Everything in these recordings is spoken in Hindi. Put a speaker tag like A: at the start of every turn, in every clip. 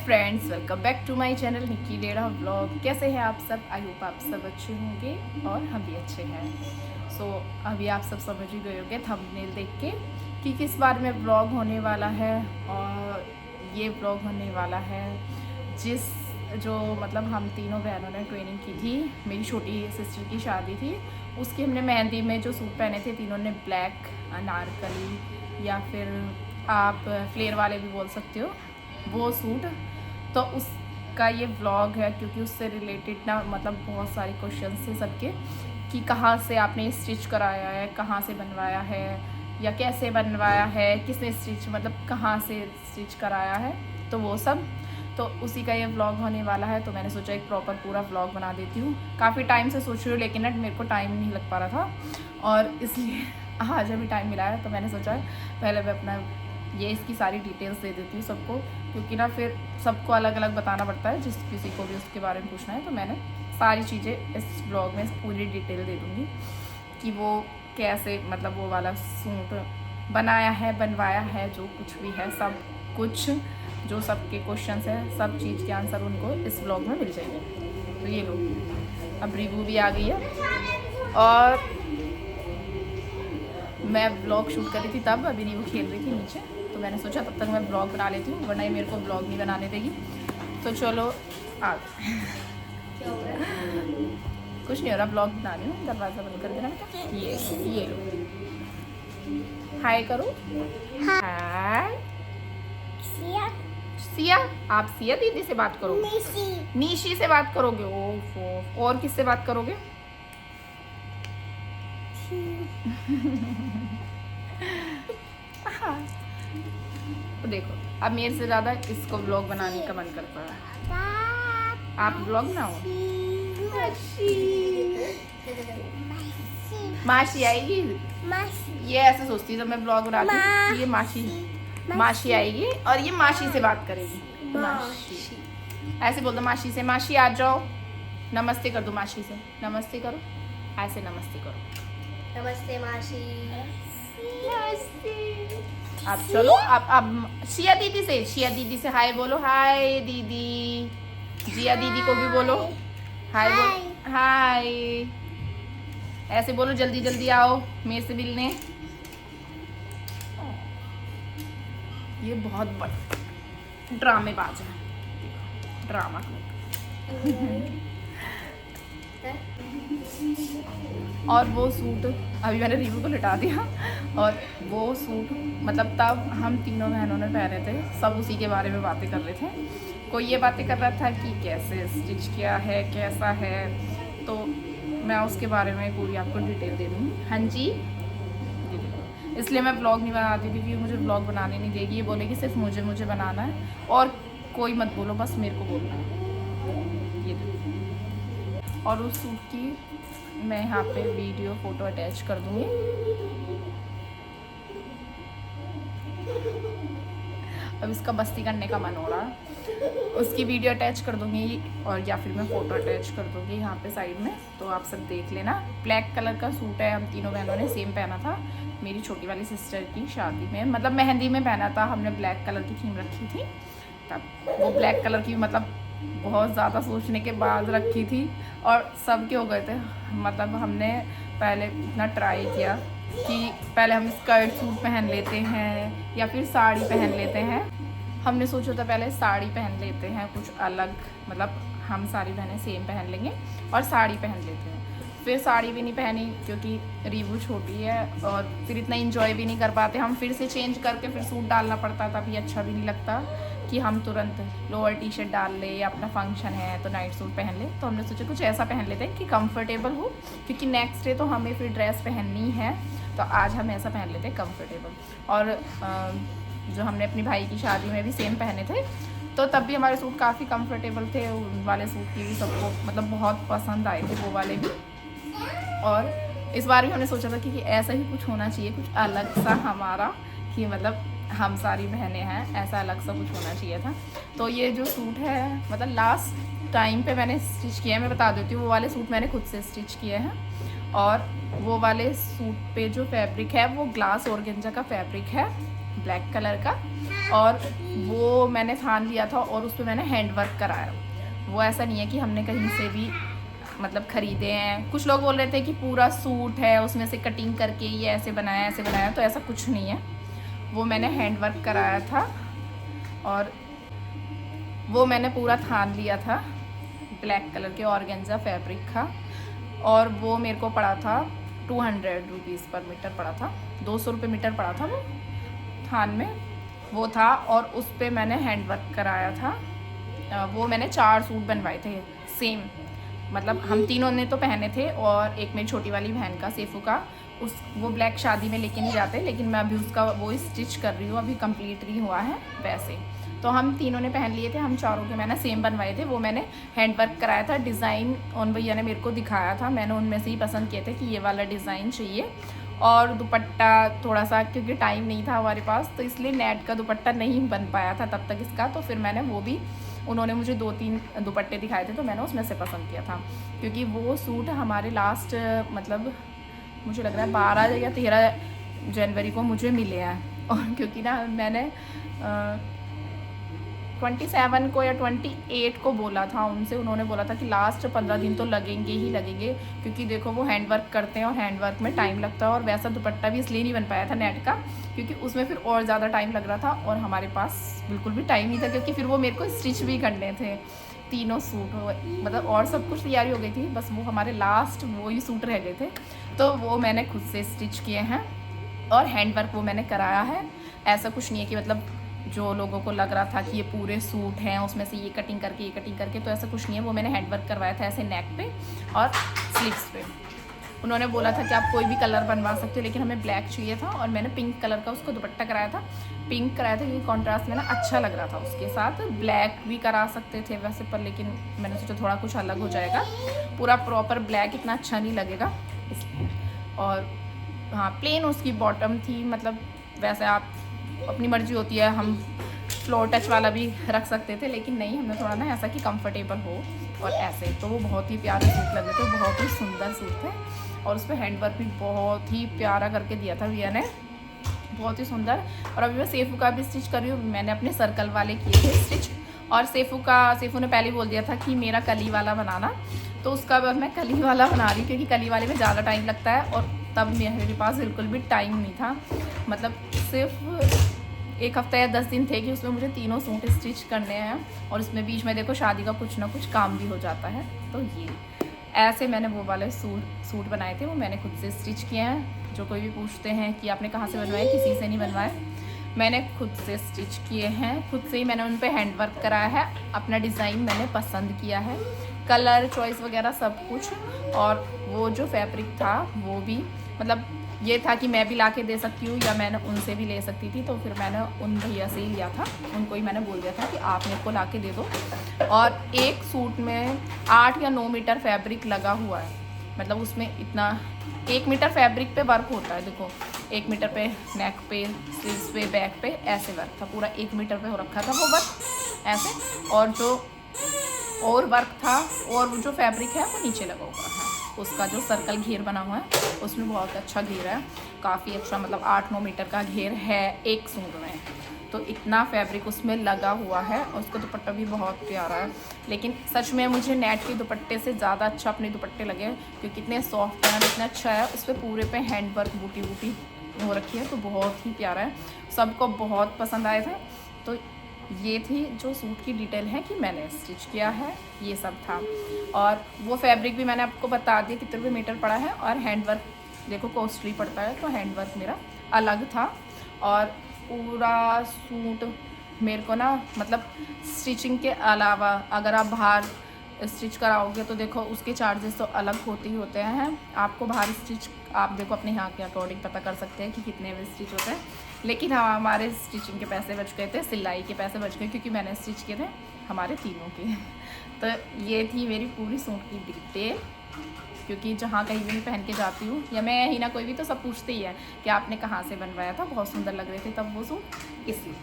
A: Friends, welcome back to my channel Nikki Dedha vlog. कैसे हैं आप सब? आई होप आप सब अच्छे होंगे और हम भी अच्छे हैं। सो अभी आप सब समझ ही गए होंगे थंबनेल देख के कि किस बारे में व्लॉग होने वाला है। और ये व्लॉग होने वाला है जो मतलब हम तीनों बहनों ने ट्रेनिंग की थी। मेरी छोटी सिस्टर की शादी थी, उसकी हमने मेहंदी में जो सूट पहने थे तीनों ने, ब्लैक अनारकली या फिर आप फ्लेयर वाले भी बोल सकते हो, वो सूट। तो उसका ये व्लॉग है क्योंकि उससे रिलेटेड ना मतलब बहुत सारे क्वेश्चन थे सबके कि कहाँ से आपने स्टिच कराया है, कहाँ से बनवाया है या कैसे बनवाया है, किसने स्टिच मतलब कहाँ से स्टिच कराया है, तो वो सब। तो उसी का ये व्लॉग होने वाला है। तो मैंने सोचा एक प्रॉपर पूरा व्लॉग बना देती हूँ। काफ़ी टाइम से सोच रही हूँ लेकिन ना मेरे को टाइम नहीं लग पा रहा था और इसलिए आज अभी टाइम मिला है। तो मैंने सोचा पहले मैं अपना ये इसकी सारी डिटेल्स दे देती हूँ सबको, क्योंकि ना फिर सबको अलग अलग बताना पड़ता है, जिस किसी को भी उसके बारे में पूछना है। तो मैंने सारी चीज़ें इस ब्लॉग में पूरी डिटेल दे दूँगी कि वो कैसे मतलब वो वाला सूट बनाया है, बनवाया है, जो कुछ भी है सब कुछ, जो सबके क्वेश्चंस हैं सब चीज़ के आंसर उनको इस ब्लॉग में मिल जाएंगे। तो ये लो, अब रिव्यू भी आ गई है और मैं ब्लॉग शूट कर रही थी तब, अभी रिव्यू खेल रही थी नीचे। तो मैंने सोचा तब तक मैं ब्लॉग बना लेती हूँ, वरना ये मेरे को ब्लॉग नहीं बनाने देगी। तो चलो आ कुछ नहीं हो रहा, ब्लॉग बना रही हूँ। दरवाज़ा बंद कर देना बेटा। ये लो, हाय करो। हाय सिया, आप सिया दीदी से बात करोगे? निशी से बात करोगे? ओफ, और किससे बात करोगे? तो देखो, अब मेरे से ज़्यादा इसको व्लॉग बनाने का मन करता है। आप व्लॉग बनाओ। मासी आएगी, ये ऐसे सोचती है जब मैं ब्लॉग बनाती हूँ, ये मासी आएगी और ये मासी से बात करेगी। मासी ऐसे बोल दो, मासी से, मासी आ जाओ, नमस्ते कर दो मासी से, नमस्ते करो, ऐसे नमस्ते करो,
B: नमस्ते मासी।
A: अब चलो अब शिया दीदी से हाय बोलो। हाय दीदी, जिया दीदी को भी बोलो हाय। बोलो हाय, ऐसे बोलो, जल्दी जल्दी आओ मेरे से मिलने। ये बहुत बड़ा ड्रामेबाज है, ड्रामा और वो सूट अभी मैंने रिव्यू को लटा दिया। और वो सूट मतलब तब हम तीनों बहनों ने पहने थे, सब उसी के बारे में बातें कर रहे थे। कोई ये बातें कर रहा था कि कैसे स्टिच किया है, कैसा है, तो मैं उसके बारे में पूरी आपको डिटेल दे दूँगी। हाँ जी, इसलिए मैं ब्लॉग नहीं बनाती क्योंकि मुझे ब्लॉग बनाने नहीं देगी। ये बोलेगी सिर्फ मुझे बनाना है और कोई मत बोलो, बस मेरे को बोलना है। ये देखो, और उस सूट की मैं यहाँ पे वीडियो फोटो अटैच कर दूँगी। अब इसका मस्ती करने का मन हो रहा है, उसकी वीडियो अटैच कर दूँगी और या फिर मैं फ़ोटो अटैच कर दूँगी यहाँ पे साइड में, तो आप सब देख लेना। ब्लैक कलर का सूट है, हम तीनों बहनों ने सेम पहना था। मेरी छोटी वाली सिस्टर की शादी में मतलब मेहंदी में पहना था, हमने ब्लैक कलर की थीम रखी थी तब। वो ब्लैक कलर की मतलब बहुत ज़्यादा सोचने के बाद रखी थी और सब के हो गए थे। मतलब हमने पहले इतना ट्राई किया कि पहले हम स्कर्ट सूट पहन लेते हैं या फिर साड़ी पहन लेते हैं। हमने सोचा था पहले साड़ी पहन लेते हैं, कुछ अलग, मतलब हम सारी बहनें सेम पहन लेंगे और साड़ी पहन लेते हैं। फिर साड़ी भी नहीं पहनी क्योंकि रीवू छोटी है और फिर इतना इंजॉय भी नहीं कर पाते हम, फिर से चेंज करके फिर सूट डालना पड़ता था, भी अच्छा भी नहीं लगता कि हम तुरंत लोअर टी शर्ट डाल ले या अपना फंक्शन है तो नाइट सूट पहन ले। तो हमने सोचा कुछ ऐसा पहन लेते हैं कि कंफर्टेबल हो, क्योंकि नेक्स्ट डे तो हमें फिर ड्रेस पहननी है। तो आज हम ऐसा पहन लेते हैं कंफर्टेबल। और जो हमने अपनी भाई की शादी में भी सेम पहने थे तो तब भी हमारे सूट काफ़ी कंफर्टेबल थे। उन वाले सूट की भी सबको मतलब बहुत पसंद आए थे वो वाले भी। और इस बार भी हमने सोचा था कि ऐसा ही कुछ होना चाहिए, कुछ अलग सा हमारा, कि मतलब हम सारी बहनें हैं, ऐसा अलग सा कुछ होना चाहिए था। तो ये जो सूट है मतलब लास्ट टाइम पे मैंने स्टिच किया है, मैं बता देती हूँ, वो वाले सूट मैंने खुद से स्टिच किए हैं। और वो वाले सूट पे जो फैब्रिक है वो ग्लास ऑर्गेंजा का फैब्रिक है, ब्लैक कलर का। और वो मैंने थान लिया था और उस पर मैंने हैंड वर्क कराया। वो ऐसा नहीं है कि हमने कहीं से भी मतलब ख़रीदे हैं। कुछ लोग बोल रहे थे कि पूरा सूट है उसमें से कटिंग करके ये ऐसे बनाया, तो ऐसा कुछ नहीं है। वो मैंने हैंड वर्क कराया था और वो मैंने पूरा थान लिया था। ब्लैक कलर के ऑर्गेन्जा फैब्रिक का, और वो मेरे को पड़ा था 200 रुपीज़ पर मीटर पड़ा था, 200 रुपये मीटर पड़ा था वो थान में वो था। और उस पर मैंने हैंड वर्क कराया था। वो मैंने 4 सूट बनवाए थे सेम, मतलब हम तीनों ने तो पहने थे और एक मेरी छोटी वाली बहन का, सेफू का, वो ब्लैक शादी में लेके नहीं जाते, लेकिन मैं अभी उसका वो स्टिच कर रही हूँ, अभी कंप्लीट नहीं हुआ है वैसे। तो हम तीनों ने पहन लिए थे, हम चारों के मैंने सेम बनवाए थे। वो मैंने हैंड वर्क कराया था। डिज़ाइन उन भैया ने मेरे को दिखाया था, मैंने उनमें से ही पसंद किए थे कि ये वाला डिज़ाइन चाहिए। और दुपट्टा थोड़ा सा, क्योंकि टाइम नहीं था हमारे पास, तो इसलिए नेट का दुपट्टा नहीं बन पाया था तब तक इसका। तो फिर मैंने वो भी, उन्होंने मुझे 2-3 दुपट्टे दिखाए थे तो मैंने उसमें से पसंद किया था, क्योंकि वो सूट हमारे लास्ट मतलब मुझे लग रहा है 12 या 13 जनवरी को मुझे मिले हैं। और क्योंकि ना मैंने 27 को या 28 को बोला था उनसे, उन्होंने बोला था कि लास्ट 15 दिन तो लगेंगे ही लगेंगे, क्योंकि देखो वो हैंड वर्क करते हैं और हैंड वर्क में टाइम लगता है। और वैसा दुपट्टा भी इसलिए नहीं बन पाया था नेट का, क्योंकि उसमें फिर और ज़्यादा टाइम लग रहा था और हमारे पास बिल्कुल भी टाइम नहीं था, क्योंकि फिर वो मेरे को स्टिच भी करने थे तीनों सूट, मतलब और सब कुछ तैयारी हो गई थी, बस वो हमारे लास्ट वो ही सूट रह गए थे। तो वो मैंने खुद से स्टिच किए हैं और हैंड वर्क वो मैंने कराया है। ऐसा कुछ नहीं है कि मतलब जो लोगों को लग रहा था कि ये पूरे सूट हैं उसमें से ये कटिंग करके, तो ऐसा कुछ नहीं है। वो मैंने हैंड वर्क करवाया था ऐसे नेक पे और स्लीव्स पे। उन्होंने बोला था कि आप कोई भी कलर बनवा सकते हो, लेकिन हमें ब्लैक चाहिए था और मैंने पिंक कलर का उसको दुपट्टा कराया था। पिंक कराया था क्योंकि कॉन्ट्रास्ट में ना अच्छा लग रहा था उसके साथ। ब्लैक भी करा सकते थे वैसे पर, लेकिन मैंने सोचा थोड़ा कुछ अलग हो जाएगा, पूरा प्रॉपर ब्लैक इतना अच्छा नहीं लगेगा इसलिए। और हाँ, प्लेन उसकी बॉटम थी, मतलब वैसे आप अपनी मर्जी होती है, हम फ्लोर टच वाला भी रख सकते थे, लेकिन नहीं, हमने थोड़ा ना ऐसा कि कंफर्टेबल हो और ऐसे। तो वो बहुत ही प्यारे सूट लगे थे, बहुत ही सुंदर सूट थे और उस पर हैंड वर्क भी बहुत ही प्यारा करके दिया था भैया ने, बहुत ही सुंदर। और अभी मैं सेफू का भी स्टिच कर रही हूँ। मैंने अपने सर्कल वाले किए थे स्टिच, और सेफू ने पहले बोल दिया था कि मेरा कली वाला बनाना, तो उसका अब मैं कली वाला बना रही हूँ, क्योंकि कली वाले में ज़्यादा टाइम लगता है और तब मेरे पास बिल्कुल भी टाइम नहीं था। मतलब सिर्फ 1 हफ्ता या 10 दिन थे कि उसमें मुझे तीनों सूट स्टिच करने हैं, और उसमें बीच में देखो शादी का कुछ ना कुछ काम भी हो जाता है। तो ये ऐसे मैंने वो वाले सूट बनाए थे, वो मैंने खुद से स्टिच किए हैं। जो कोई भी पूछते हैं कि आपने कहाँ से बनवाए, किसी से नहीं बनवाए, मैंने खुद से स्टिच किए हैं, खुद से ही मैंने उन पे हैंड वर्क कराया है। अपना डिज़ाइन मैंने पसंद किया है, कलर चॉइस वगैरह सब कुछ। और वो जो फैब्रिक था वो भी मतलब ये था कि मैं भी ला के दे सकती हूँ या मैंने उनसे भी ले सकती थी, तो फिर मैंने उन भैया से ही लिया था। उनको ही मैंने बोल दिया था कि आप मेरे को ला के दे दो। और एक सूट में 8 या 9 मीटर फैब्रिक लगा हुआ है, मतलब उसमें इतना 1 मीटर फैब्रिक पे वर्क होता है। देखो 1 मीटर पे नेक पे, स्लीव्स पे, बैक पे ऐसे वर्क था, पूरा 1 मीटर पे हो रखा था वो वर्क ऐसे। और जो और वर्क था और जो फैब्रिक है वो नीचे लगा हुआ है, उसका जो सर्कल घेर बना हुआ है उसमें बहुत अच्छा घेर है, काफ़ी अच्छा, मतलब 8-9 मीटर का घेर है एक सूट में। तो इतना फैब्रिक उसमें लगा हुआ है और उसका दुपट्टा भी बहुत प्यारा है। लेकिन सच में मुझे नेट के दुपट्टे से ज़्यादा अच्छा अपने दुपट्टे लगे, क्योंकि इतने सॉफ्ट है, इतना अच्छा है। उस पर पूरे पे हैंड वर्क बूटी बूटी हो रखी है, तो बहुत ही प्यारा है, सबको बहुत पसंद आए थे। तो ये थी जो सूट की डिटेल है कि मैंने स्टिच किया है, ये सब था। और वो फैब्रिक भी मैंने आपको बता दिया कितने रुपये मीटर पड़ा है। और हैंड वर्क देखो कॉस्टली पड़ता है, तो हैंड वर्क मेरा अलग था। और पूरा सूट मेरे को ना, मतलब स्टिचिंग के अलावा अगर आप बाहर स्टिच कराओगे तो देखो उसके चार्जेस तो अलग होते ही होते हैं। आपको बाहर स्टिच आप देखो अपने यहाँ के अकॉर्डिंग पता कर सकते हैं कि कितने में स्टिच होते हैं। लेकिन हाँ, हमारे स्टिचिंग के पैसे बच गए थे, सिलाई के पैसे बच गए, क्योंकि मैंने स्टिच किए थे हमारे तीनों के। तो ये थी मेरी पूरी सूट की डिटेल, क्योंकि जहाँ कहीं भी पहन के जाती हूँ या मैं ही ना कोई भी, तो सब पूछते ही है कि आपने कहाँ से बनवाया था, बहुत सुंदर लग रहे थे तब वो सूट, इसलिए।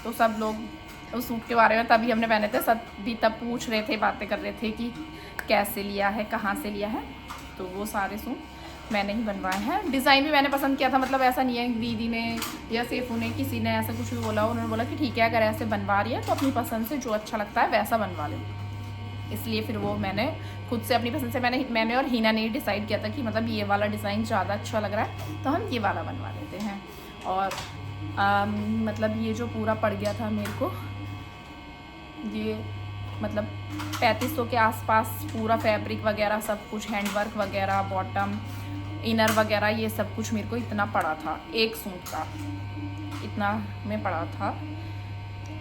A: तो सब लोग उस सूट के बारे में तभी हमने पहने थे, सब भी तब पूछ रहे थे, बातें कर रहे थे कि कैसे लिया है, कहाँ से लिया है। तो वो सारे सूट मैंने ही बनवाए हैं। डिज़ाइन भी मैंने पसंद किया था, मतलब ऐसा नहीं है दीदी ने या सैफू ने किसी ने ऐसा कुछ भी बोला, उन्होंने बोला कि ठीक है अगर ऐसे बनवा रही है तो अपनी पसंद से जो अच्छा लगता है वैसा बनवा ले। इसलिए फिर वो मैंने खुद से अपनी पसंद से मैंने और हीना ने डिसाइड किया था कि मतलब ये वाला डिज़ाइन ज़्यादा अच्छा लग रहा है तो हम ये वाला बनवा लेते हैं। और मतलब ये जो पूरा पड़ गया था मेरे को, ये मतलब 3500 के आसपास पूरा फैब्रिक वगैरह सब कुछ, हैंडवर्क वगैरह, बॉटम, इनर वगैरह, ये सब कुछ मेरे को इतना पड़ा था एक सूट का, इतना में पड़ा था।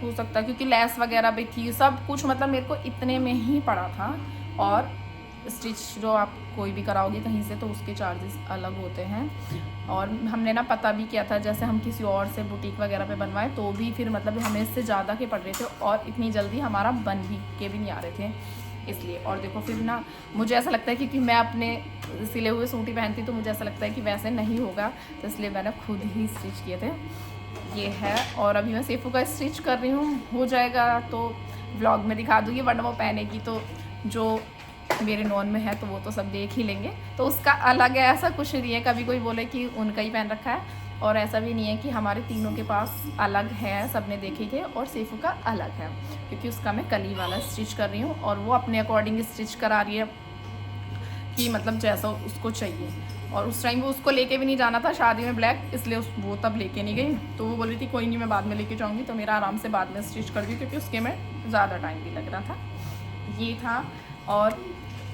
A: हो सकता है क्योंकि लेस वगैरह भी थी, सब कुछ मतलब मेरे को इतने में ही पड़ा था। और स्टिच जो आप कोई भी कराओगे कहीं से तो उसके चार्जेस अलग होते हैं। और हमने ना पता भी किया था, जैसे हम किसी और से बुटीक वगैरह पे बनवाए तो भी फिर मतलब हमें इससे ज़्यादा के पड़ रहे थे और इतनी जल्दी हमारा बन भी नहीं आ रहे थे इसलिए। और देखो फिर ना मुझे ऐसा लगता है क्योंकि मैं अपने सिले हुए सूट ही पहनती तो मुझे ऐसा लगता है कि वैसे नहीं होगा, तो इसलिए मैंने खुद ही स्टिच किए थे। ये है, और अभी मैं सैफू का स्टिच कर रही हूँ, हो जाएगा तो व्लॉग में दिखा दूँगी, वरना वो पहनेगी तो जो मेरे नॉन में है तो वो तो सब देख ही लेंगे। तो उसका अलग है, ऐसा कुछ नहीं है कभी कोई बोले कि उनका ही पहन रखा है, और ऐसा भी नहीं है कि हमारे तीनों के पास अलग है, सब ने देखे थे। और सैफू का अलग है क्योंकि उसका मैं कली वाला स्टिच कर रही हूँ और वो अपने अकॉर्डिंग स्टिच करा रही है कि मतलब जैसा उसको चाहिए। और उस टाइम वो उसको लेके भी नहीं जाना था शादी में ब्लैक, इसलिए वो तब लेके नहीं गई। तो वो बोल रही थी कोई नहीं मैं बाद में लेके जाऊँगी, तो मेरा आराम से बाद में स्टिच कर दी क्योंकि उसके में ज़्यादा टाइम भी लग रहा था। ये था, और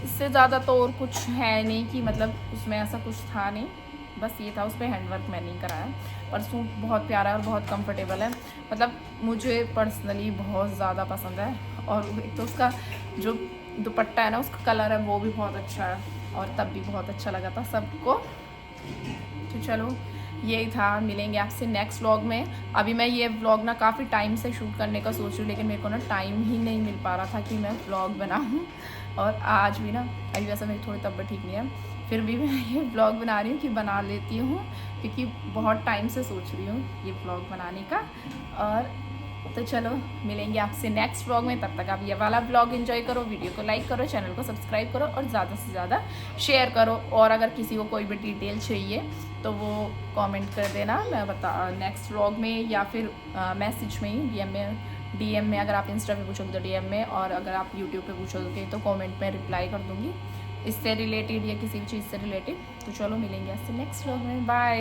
A: इससे ज़्यादा तो और कुछ है नहीं कि मतलब उसमें ऐसा कुछ था नहीं, बस ये था। उस पर हैंडवर्क मैंने नहीं कराया, पर सूट बहुत प्यारा है और बहुत कंफर्टेबल है, मतलब मुझे पर्सनली बहुत ज़्यादा पसंद है। और एक तो उसका जो दुपट्टा है ना, उसका कलर है वो भी बहुत अच्छा है, और तब भी बहुत अच्छा लगा था सबको। तो चलो यही था, मिलेंगे आपसे नेक्स्ट व्लॉग में। अभी मैं ये व्लॉग ना काफ़ी टाइम से शूट करने का सोच रही हूँ, लेकिन मेरे को ना टाइम ही नहीं मिल पा रहा था कि मैं व्लॉग बनाऊँ। और आज भी ना, अभी वैसे मेरी थोड़ी तबीयत ठीक नहीं है, फिर भी मैं ये व्लॉग बना रही हूँ कि बना लेती हूँ, क्योंकि बहुत टाइम से सोच रही हूँ ये व्लॉग बनाने का। और तो चलो मिलेंगे आपसे नेक्स्ट व्लॉग में, तब तक आप ये वाला व्लॉग एंजॉय करो, वीडियो को लाइक करो, चैनल को सब्सक्राइब करो और ज़्यादा से ज़्यादा शेयर करो। और अगर किसी को कोई भी डिटेल चाहिए तो वो कमेंट कर देना, मैं बता नेक्स्ट व्लॉग में या फिर मैसेज में ही, डीएम में अगर आप इंस्टा पे पूछोगे तो डीएम में, और अगर आप यूट्यूब पे पूछोगे तो कमेंट में रिप्लाई कर दूँगी इससे रिलेटेड या किसी भी चीज़ से रिलेटेड। तो चलो मिलेंगे आपसे नेक्स्ट व्लॉग में, बाय।